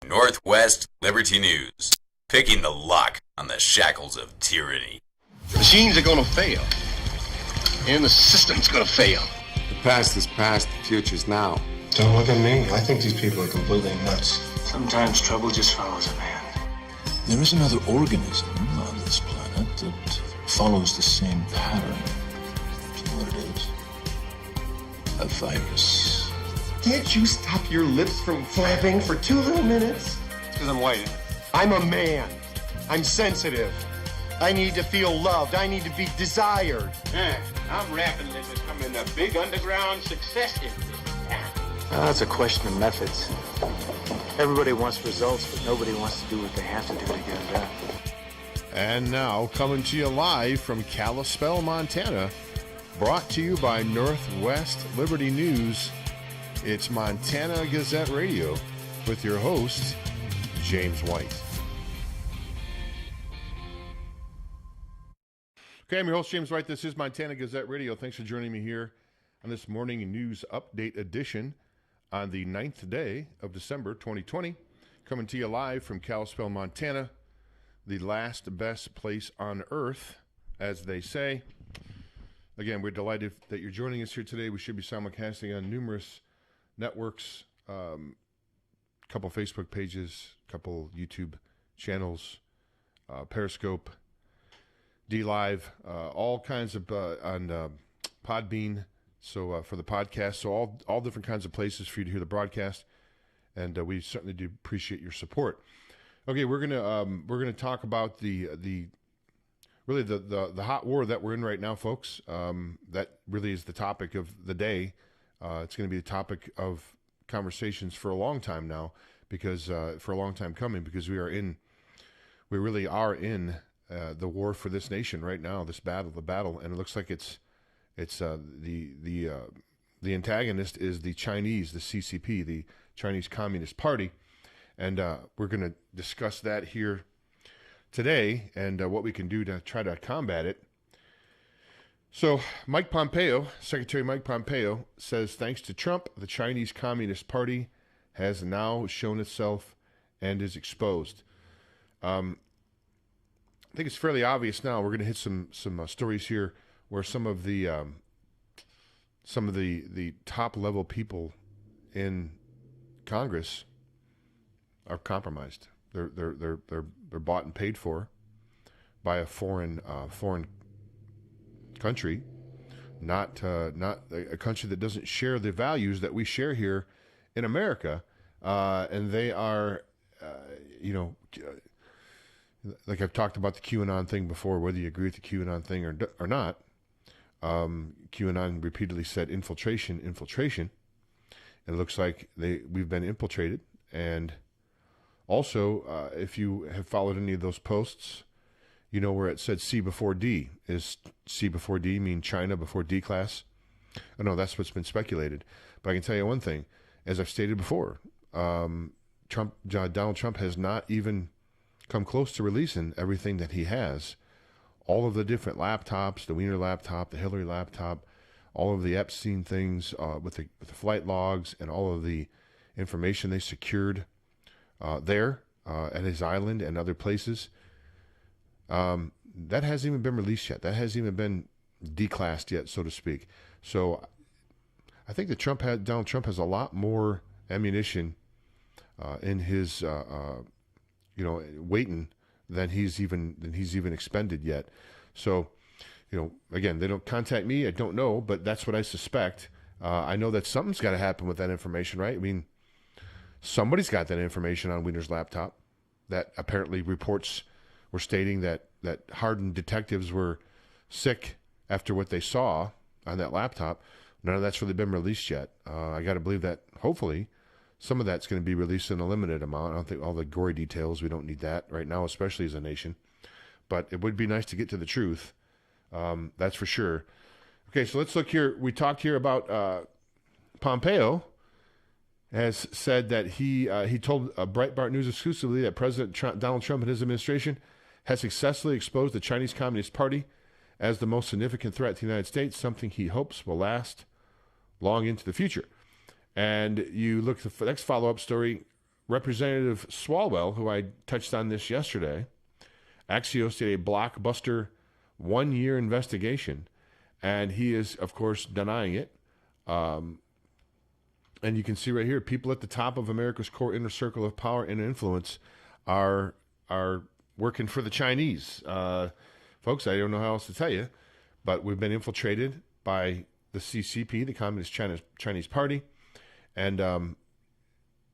Northwest Liberty News, picking the lock on the shackles of tyranny. Machines are going to fail, and the system's going to fail. The past is past, the future's now. Don't look at me. I think these people are completely nuts. Sometimes trouble just follows a man. There is another organism on this planet that follows the same pattern. Do you know what it is? A virus. Can't you stop your lips from flapping for 2 little minutes? It's because I'm white. I'm a man. I'm sensitive. I need to feel loved. I need to be desired. I'm rapping this is coming a big underground success in this town. It's a question of methods. Everybody wants results, but nobody wants to do what they have to do to get them done. And now, coming to you live from Kalispell, Montana, brought to you by Northwest Liberty News, it's Montana Gazette Radio with your host, James White. Okay, I'm your host, James White. This is Montana Gazette Radio. Thanks for joining me here on this morning news update edition on the 9th day of December 2020. Coming to you live from Kalispell, Montana, the last best place on earth, as they say. Again, we're delighted that you're joining us here today. We should be simulcasting on numerous networks, couple Facebook pages, couple YouTube channels, Periscope, D-Live, all kinds of, on Podbean, so for the podcast, so all different kinds of places for you to hear the broadcast, and we certainly do appreciate your support. Okay, we're gonna talk about the hot war that we're in right now, folks. That really is the topic of the day. It's going to be the topic of conversations for a long time now, because for a long time coming, because we really are in the war for this nation right now, the battle, and it looks like it's the antagonist is the Chinese, the CCP, the Chinese Communist Party, and we're going to discuss that here today and what we can do to try to combat it. So Secretary Mike Pompeo says, thanks to Trump, the Chinese Communist Party has now shown itself and is exposed. I think it's fairly obvious now. We're going to hit some stories here where some of the top level people in Congress are compromised. They're bought and paid for by a foreign country, not a country that doesn't share the values that we share here in America, and they are, like I've talked about the QAnon thing before, whether you agree with the QAnon thing or not. QAnon repeatedly said infiltration. It looks like we've been infiltrated, and also, if you have followed any of those posts, you know where it said C before D. Is C before D mean China before D class? Oh, no, that's what's been speculated. But I can tell you one thing. As I've stated before, Donald Trump has not even come close to releasing everything that he has. All of the different laptops, the Wiener laptop, the Hillary laptop, all of the Epstein things with the flight logs and all of the information they secured there at his island and other places. That hasn't even been released yet. That hasn't even been declassed yet, so to speak. So I think that Donald Trump has a lot more ammunition in his, waiting than he's even expended yet. So, again, they don't contact me. I don't know, but that's what I suspect. I know that something's got to happen with that information, right? I mean, somebody's got that information on Wiener's laptop. That apparently reports were stating that hardened detectives were sick after what they saw on that laptop. None of that's really been released yet. I got to believe that hopefully some of that's going to be released in a limited amount. I don't think all the gory details, we don't need that right now, especially as a nation. But it would be nice to get to the truth. That's for sure. Okay, so let's look here. We talked here about Pompeo has said that he told Breitbart News exclusively that President Donald Trump and his administration has successfully exposed the Chinese Communist Party as the most significant threat to the United States, something he hopes will last long into the future. And you look at the next follow-up story, Representative Swalwell, who I touched on this yesterday, Axios did a blockbuster 1-year investigation, and he is, of course, denying it. And you can see right here, people at the top of America's core inner circle of power and influence are working for the Chinese. Folks, I don't know how else to tell you, but we've been infiltrated by the CCP, the Communist Chinese Party, and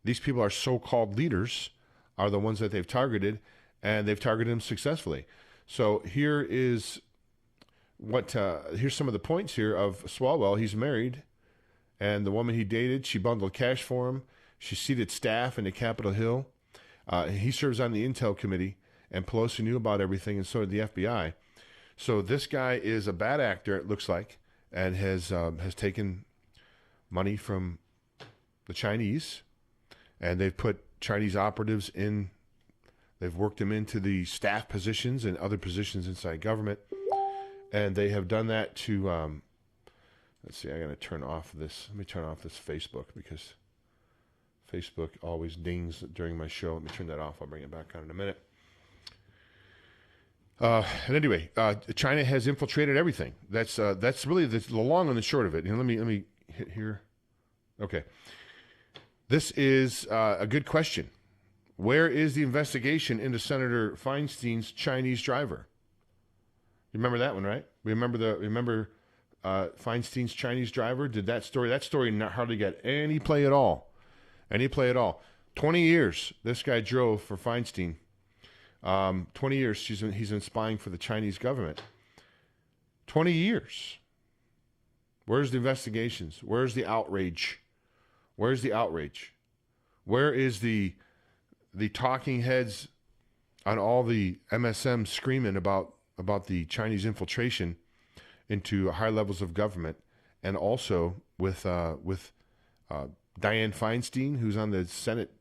these people are so-called leaders, are the ones that they've targeted, and they've targeted them successfully. So here is here's some of the points here of Swalwell. He's married, and the woman he dated, she bundled cash for him. She seated staff into Capitol Hill. He serves on the Intel Committee, and Pelosi knew about everything, and so did the FBI. So this guy is a bad actor, it looks like, and has taken money from the Chinese, and they've put Chinese operatives in. They've worked them into the staff positions and other positions inside government, and they have done that to. Let's see. I got to turn off this. Let me turn off this Facebook because Facebook always dings during my show. Let me turn that off. I'll bring it back on in a minute. And anyway, China has infiltrated everything. That's really the long and the short of it. And let me hit here. Okay. This is a good question. Where is the investigation into Senator Feinstein's Chinese driver? You remember that one, right? Remember Feinstein's Chinese driver? Did that story not hardly get any play at all. 20 years this guy drove for Feinstein. 20 years he's been spying for the Chinese government. 20 years. Where's the investigations? Where's the outrage? Where is the talking heads on all the MSM screaming about the Chinese infiltration into high levels of government, and also with Dianne Feinstein, who's on the Senate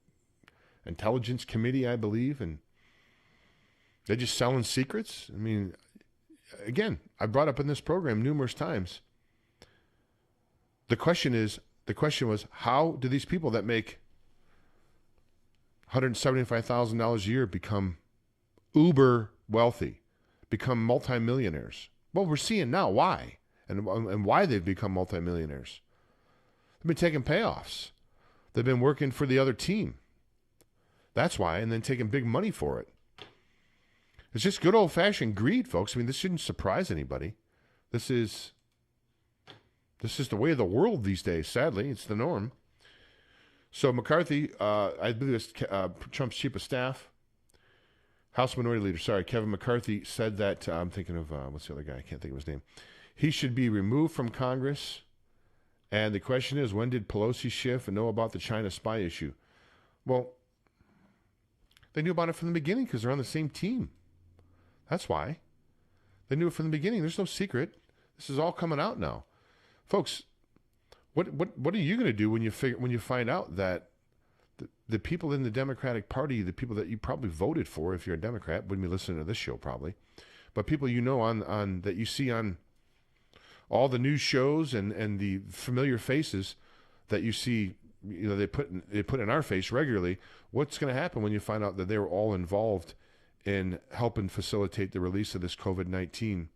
Intelligence Committee, I believe, and they're just selling secrets? I mean, again, I brought up in this program numerous times. The question was, how do these people that make $175,000 a year become uber wealthy, become multimillionaires? Well, we're seeing now why, and why they've become multimillionaires. They've been taking payoffs. They've been working for the other team. That's why, and then taking big money for it. It's just good old-fashioned greed, folks. I mean, this shouldn't surprise anybody. This is the way of the world these days, sadly. It's the norm. So McCarthy, I believe it's Trump's chief of staff, House Minority Leader, Kevin McCarthy, said that, I'm thinking of, what's the other guy? I can't think of his name. He should be removed from Congress. And the question is, when did Pelosi shift and know about the China spy issue? Well, they knew about it from the beginning because they're on the same team. That's why. They knew it from the beginning. There's no secret. This is all coming out now. Folks, what are you going to do when you find out that the people in the Democratic Party, the people that you probably voted for if you're a Democrat, wouldn't be listening to this show probably, but people you know on that you see on all the news shows and the familiar faces that you see, you know, they put in our face regularly. What's going to happen when you find out that they were all involved in helping facilitate the release of this COVID-19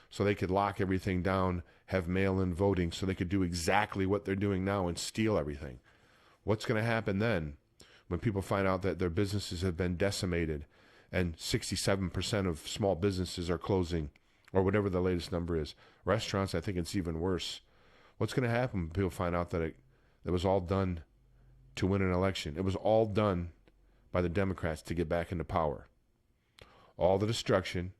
so they could lock everything down, have mail-in voting, so they could do exactly what they're doing now and steal everything? What's going to happen then when people find out that their businesses have been decimated and 67% of small businesses are closing, or whatever the latest number is? Restaurants, I think it's even worse. What's going to happen when people find out that it was all done to win an election? It was all done by the Democrats to get back into power. All the destruction,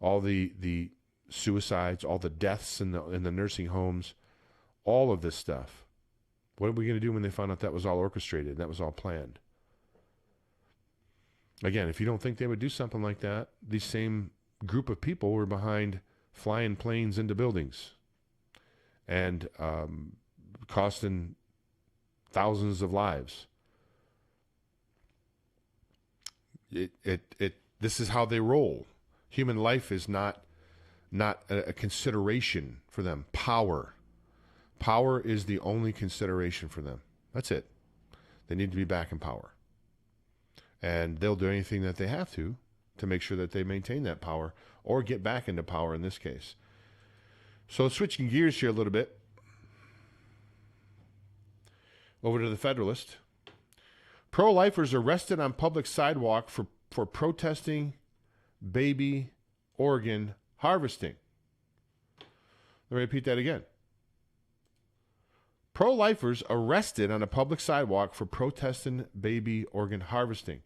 all the suicides, all the deaths in the nursing homes, all of this stuff. What are we going to do when they find out that was all orchestrated, that was all planned? Again, if you don't think they would do something like that, these same group of people were behind flying planes into buildings and costing thousands of lives. This is how they roll. Human life is not a consideration for them. Power is the only consideration for them. That's it. They need to be back in power. And they'll do anything that they have to make sure that they maintain that power or get back into power in this case. So switching gears here a little bit, over to the Federalist. Pro-lifers arrested on public sidewalk for protesting baby organ harvesting. Let me repeat that again. Pro-lifers arrested on a public sidewalk for protesting baby organ harvesting.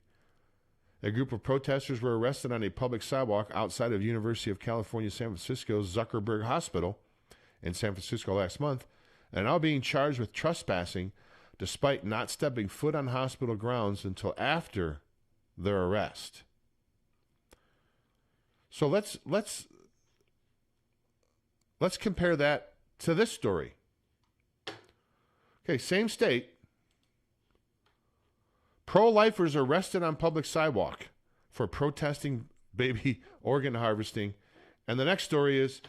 A group of protesters were arrested on a public sidewalk outside of University of California, San Francisco's Zuckerberg Hospital in San Francisco last month, and are now being charged with trespassing despite not stepping foot on hospital grounds until after their arrest. So let's compare that to this story. Okay, same state. Pro-lifers arrested on public sidewalk for protesting baby organ harvesting. And the next story is,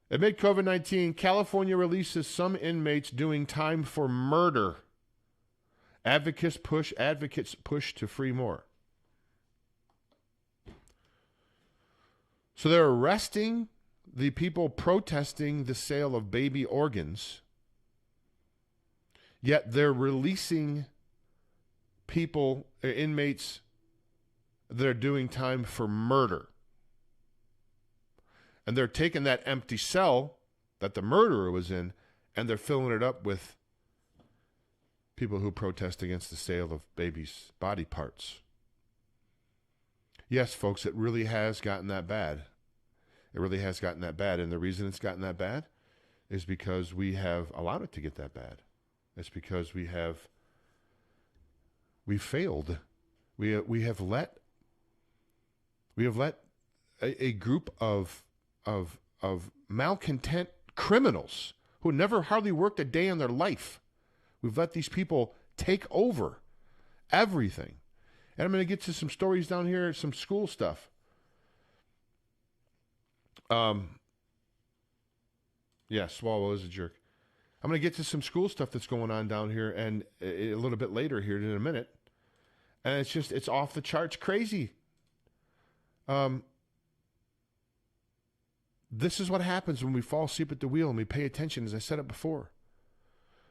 amid COVID-19, California releases some inmates doing time for murder. Advocates push to free more. So they're arresting the people protesting the sale of baby organs, yet they're releasing inmates that are doing time for murder. And they're taking that empty cell that the murderer was in, and they're filling it up with people who protest against the sale of babies' body parts. Yes, folks, it really has gotten that bad. It really has gotten that bad. And the reason it's gotten that bad is because we have allowed it to get that bad. It's because we failed. We have let a group of malcontent criminals who never hardly worked a day in their life. We've let these people take over everything. And I'm going to get to some stories down here, some school stuff. Yeah, Swallow is a jerk. I'm going to get to some school stuff that's going on down here and a little bit later here in a minute. And it's off the charts crazy. This is what happens when we fall asleep at the wheel and we pay attention, as I said it before.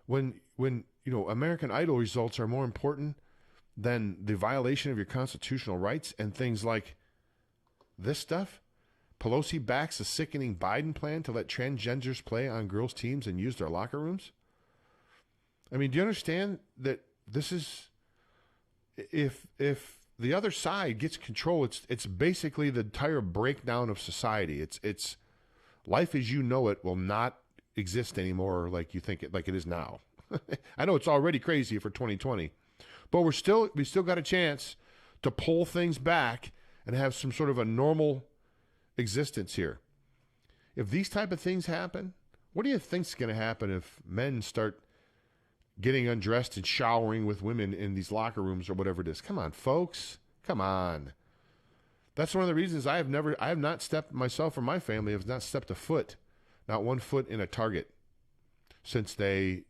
When American Idol results are more important than the violation of your constitutional rights and things like this stuff. Pelosi backs a sickening Biden plan to let transgenders play on girls' teams and use their locker rooms. I mean, do you understand that this is, if the other side gets control, it's basically the entire breakdown of society. It's life as you know it will not exist anymore like you think it, like it is now. I know it's already crazy for 2020, but we still got a chance to pull things back and have some sort of a normal existence here. If these type of things happen, what do you think's going to happen if men start getting undressed and showering with women in these locker rooms or whatever it is? Come on, folks. Come on. That's one of the reasons I have not stepped, myself or my family have not stepped a foot, not one foot in a Target since the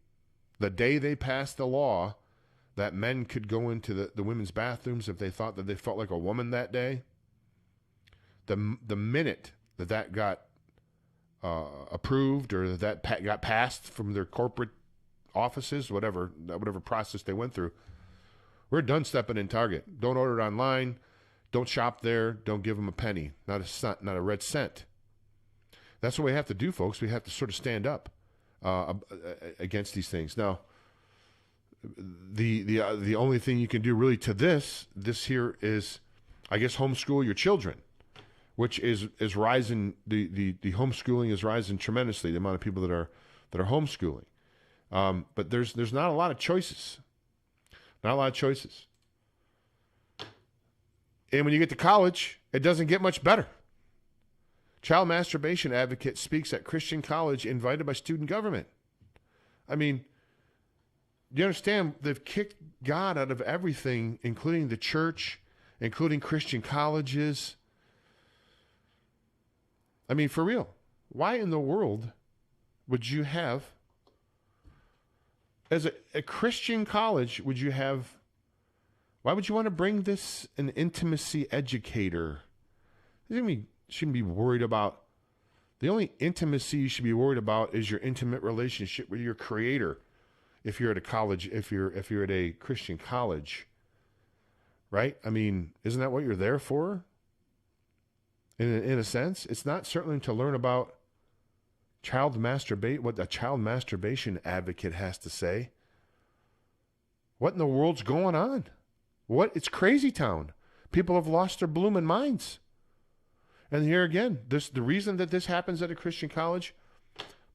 day they passed the law that men could go into the women's bathrooms if they thought that they felt like a woman that day. The minute that got approved or that got passed from their corporate offices, whatever process they went through, we're done stepping in Target. Don't order it online. Don't shop there. Don't give them a penny. Not a red cent. That's what we have to do, folks. We have to sort of stand up against these things. Now, the only thing you can do really to this here is, I guess, homeschool your children, which is rising. The homeschooling is rising tremendously. The amount of people that are homeschooling, but there's not a lot of choices. Not a lot of choices. And when you get to college, it doesn't get much better. Child masturbation advocate speaks at Christian college invited by student government. I mean, do you understand? They've kicked God out of everything, including the church, including Christian colleges. I mean, for real, why in the world would you have, as a Christian college, would you have Why would you want to bring this an intimacy educator? You shouldn't be worried about. The only intimacy you should be worried about is your intimate relationship with your Creator. If you're at a college, if you're at a Christian college, right? I mean, isn't that what you're there for? In a sense, it's not certainly to learn about what a child masturbation advocate has to say. What in the world's going on? It's crazy town. People have lost their blooming minds. And here again, the reason that this happens at a Christian college,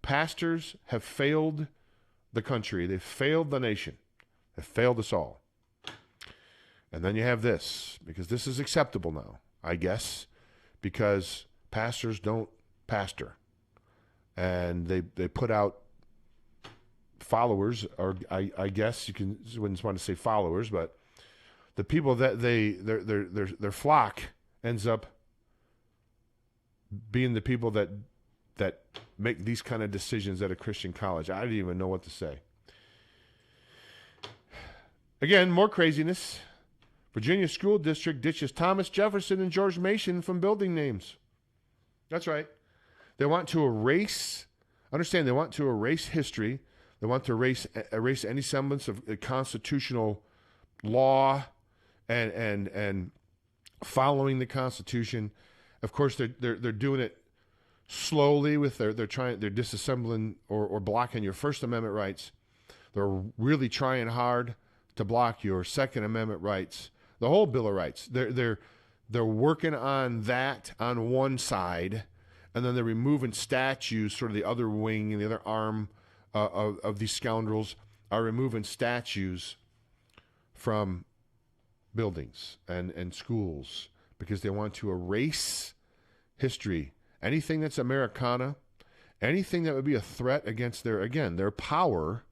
pastors have failed the country. They've failed the nation. They've failed us all. And then you have this, because this is acceptable now, I guess, because pastors don't pastor. And they put out followers, or I guess you wouldn't want to say followers, but the people that their flock ends up being the people that make these kind of decisions at a Christian college. I didn't even know what to say. Again, more craziness. Virginia School District ditches Thomas Jefferson and George Mason from building names. That's right. They want to erase, understand, they want to erase history. They want to erase any semblance of constitutional law and following the Constitution. Of course, they're doing it slowly with they're disassembling or blocking your First Amendment rights. They're really trying hard to block your Second Amendment rights, the whole Bill of Rights. They're working on that on one side, and then they're removing statues, sort of the other wing and the other arm of these scoundrels are removing statues from buildings and schools because they want to erase history. Anything that's Americana, anything that would be a threat against their power,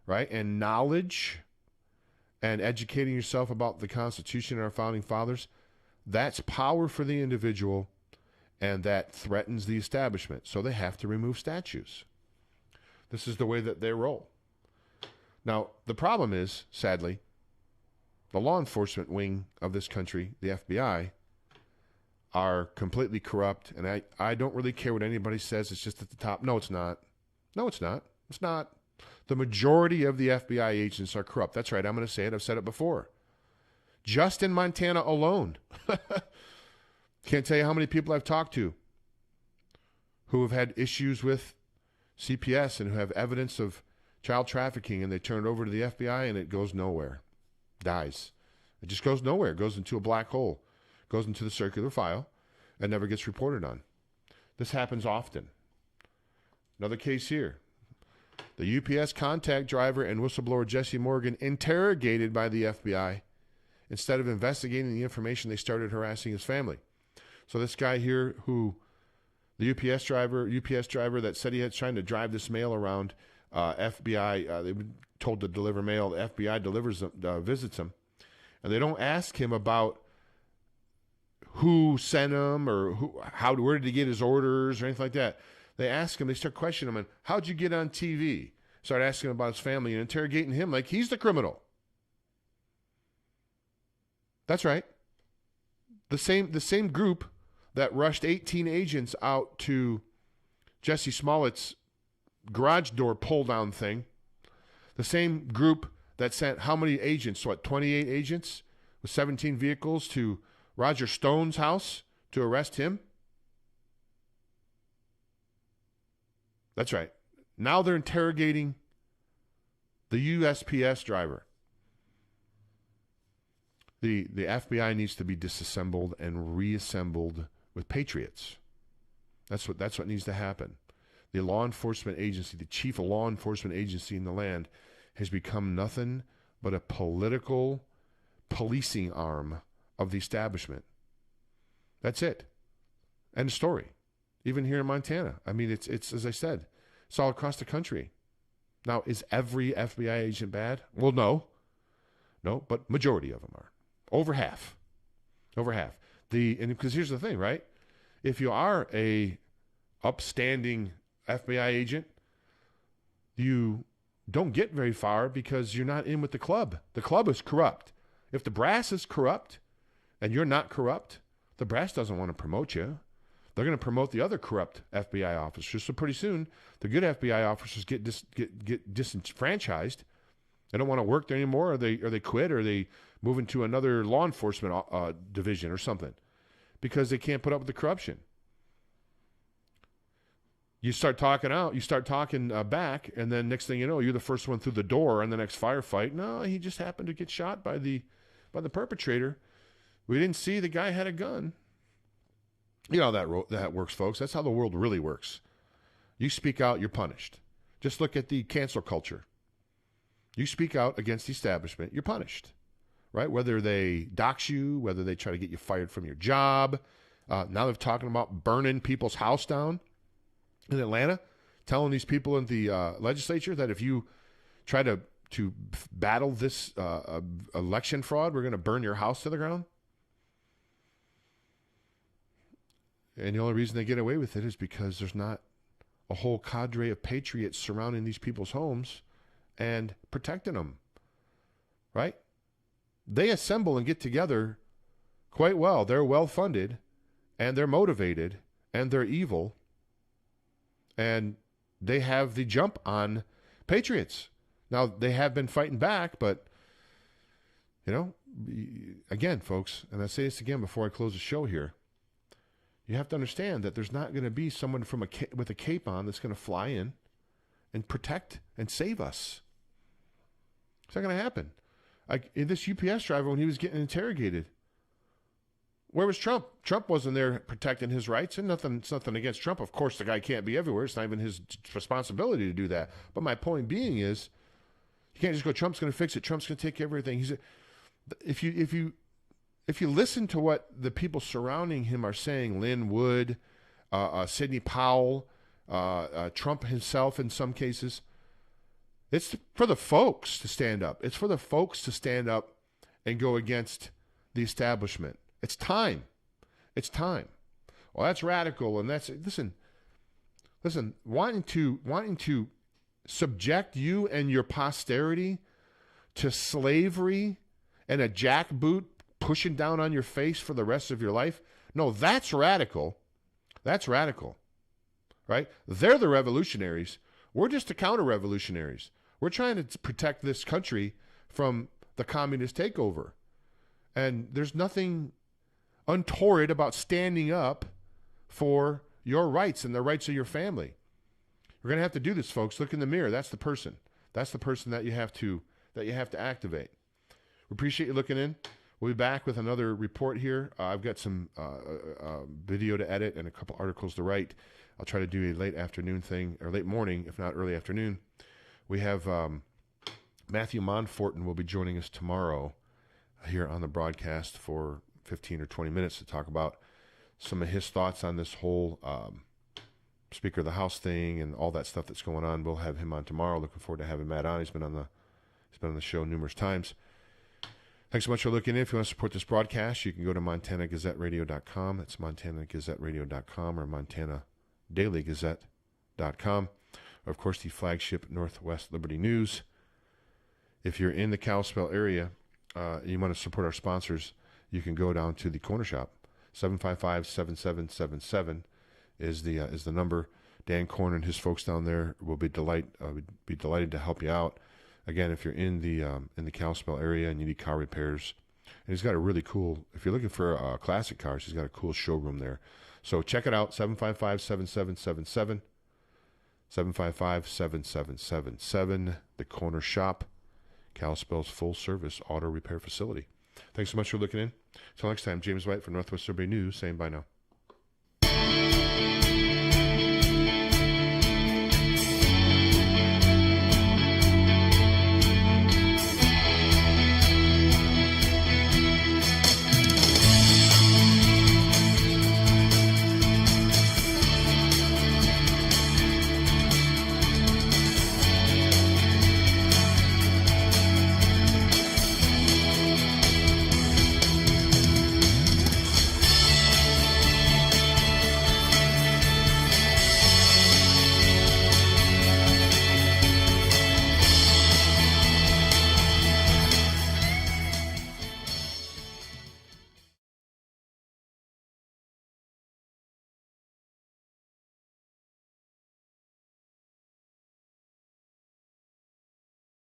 right, and knowledge and educating yourself about the Constitution and our Founding Fathers, that's power for the individual, and that threatens the establishment. So they have to remove statues. This is the way that they roll. Now, the problem is, sadly, the law enforcement wing of this country, the FBI, are completely corrupt, and I don't really care what anybody says. It's just at the top. No, it's not. No, it's not. It's not. The majority of the FBI agents are corrupt. That's right. I'm going to say it. I've said it before. Just in Montana alone. Can't tell you how many people I've talked to who have had issues with CPS and who have evidence of child trafficking, and they turn it over to the FBI and it goes nowhere. Dies. It just goes nowhere. It goes into a black hole. Goes into the circular file and never gets reported on. This happens often. Another case here. The UPS contact driver and whistleblower Jesse Morgan interrogated by the FBI. Instead of investigating the information, they started harassing his family. So this guy here, the UPS driver that said he was trying to drive this mail around, FBI, they were told to deliver mail. The FBI visits him, and they don't ask him about who sent him or where did he get his orders or anything like that. They ask him, they start questioning him, how'd you get on TV? Start asking him about his family and interrogating him like he's the criminal. That's right. The same group that rushed 18 agents out to Jesse Smollett's garage door pull-down thing, the same group that sent how many agents, 28 agents with 17 vehicles to Roger Stone's house to arrest him? That's right. Now they're interrogating the USPS driver. The FBI needs to be disassembled and reassembled with patriots. That's what needs to happen. The law enforcement agency, the chief law enforcement agency in the land, has become nothing but a political policing arm of the establishment. That's it. End of story. Even here in Montana. I mean, it's as I said, it's all across the country. Now, is every FBI agent bad? Well, no, but majority of them are. Over half. Because here's the thing, right? If you are a upstanding FBI agent, you don't get very far because you're not in with the club. The club is corrupt. If the brass is corrupt and you're not corrupt, the brass doesn't want to promote you. They're going to promote the other corrupt FBI officers. So pretty soon, the good FBI officers get disenfranchised. They don't want to work there anymore, or they quit, or they move into another law enforcement division or something because they can't put up with the corruption. You start talking out, you start talking back, and then next thing you know, you're the first one through the door in the next firefight. No, he just happened to get shot by the perpetrator. We didn't see the guy had a gun. You know how that works, folks. That's how the world really works. You speak out, you're punished. Just look at the cancel culture. You speak out against the establishment, you're punished, right? Whether they dox you, whether they try to get you fired from your job. Now they're talking about burning people's house down in Atlanta, telling these people in the legislature that if you try to battle this election fraud, we're going to burn your house to the ground. And the only reason they get away with it is because there's not a whole cadre of patriots surrounding these people's homes and protecting them, right? They assemble and get together quite well. They're well-funded, and they're motivated, and they're evil, and they have the jump on patriots. Now, they have been fighting back, but, you know, again, folks, and I say this again before I close the show here, you have to understand that there's not going to be someone with a cape on that's going to fly in and protect and save us. It's not going to happen. Like this UPS driver, when he was getting interrogated, where was Trump? Trump wasn't there protecting his rights, and it's nothing against Trump. Of course, the guy can't be everywhere. It's not even his responsibility to do that. But my point being is, you can't just go, Trump's going to fix it. Trump's going to take everything. If you listen to what the people surrounding him are saying, Lynn Wood, Sidney Powell, Trump himself in some cases, it's for the folks to stand up. It's for the folks to stand up and go against the establishment. It's time. It's time. Well, that's radical, and that's listen. Wanting to subject you and your posterity to slavery and a jackboot pushing down on your face for the rest of your life. No, that's radical. That's radical, right? They're the revolutionaries. We're just the counter-revolutionaries. We're trying to protect this country from the communist takeover. And there's nothing untoward about standing up for your rights and the rights of your family. We're going to have to do this, folks. Look in the mirror. That's the person. That's the person that you have to activate. We appreciate you looking in. We'll be back with another report here. I've got some video to edit and a couple articles to write. I'll try to do a late afternoon thing, or late morning, if not early afternoon. We have Matthew Monforton will be joining us tomorrow here on the broadcast for 15 or 20 minutes to talk about some of his thoughts on this whole Speaker of the House thing and all that stuff that's going on. We'll have him on tomorrow. Looking forward to having Matt on. He's been on the show numerous times. Thanks so much for looking in. If you want to support this broadcast, you can go to MontanaGazetteRadio.com. That's MontanaGazetteRadio.com or MontanaDailyGazette.com. Of course, the flagship Northwest Liberty News. If you're in the Kalispell area, you want to support our sponsors, you can go down to the corner shop. 755-7777 is the number. Dan Korn and his folks down there will be delighted to help you out. Again, if you're in the Kalispell area and you need car repairs, and he's got a really cool, if you're looking for classic cars, he's got a cool showroom there. So check it out, 755-7777, 755-7777, the corner shop, Kalispell's full-service auto repair facility. Thanks so much for looking in. Until next time, James White from Northwest Liberty News saying bye now.